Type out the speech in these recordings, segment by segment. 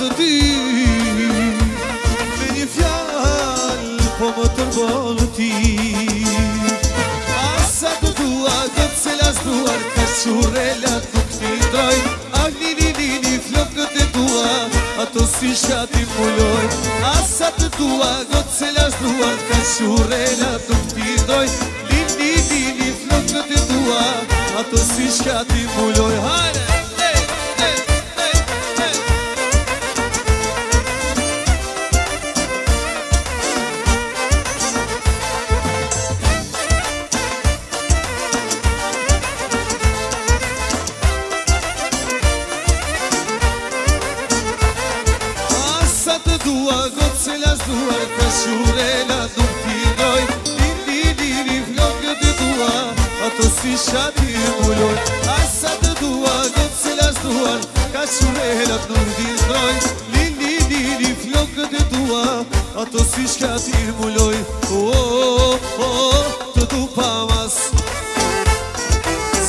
të ty. Me një fjallë po më tërbon ti. Asa të dua, gëtë se las duar, ka shurelat nuk t'i ndroj. Ah, nini, flokët e dua, ato si shati mulloj. Asa të dua, gëtë se las duar, ka shurelat nuk t'i ndroj. Nini, flokët e dua, ato si shati mulloj. Hajde! Duar ka shurela nuk t'i ndroj. Nini, flokët e dua, ato si shati mulloj. Asa të dua, gëtë se las duar, ka shurela nuk t'i ndroj. Nini, flokët e dua, ato si shati mulloj. Të du pa mas,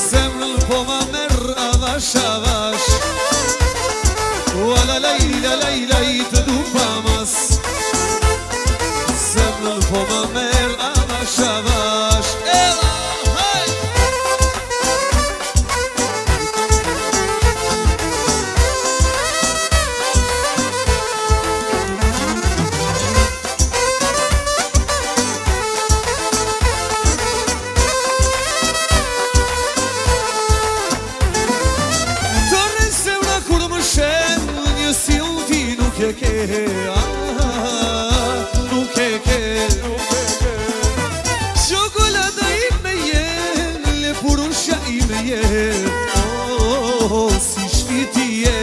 zemrën po ma merë avash. Lalaj, të du pa mas, po më merë avash. Ela, haj! Të rësevra kur më shenë, një silë ti nuk e ke. Nuk e ke. Çokolada ime je, lepurusha ime je. Si shpiti je.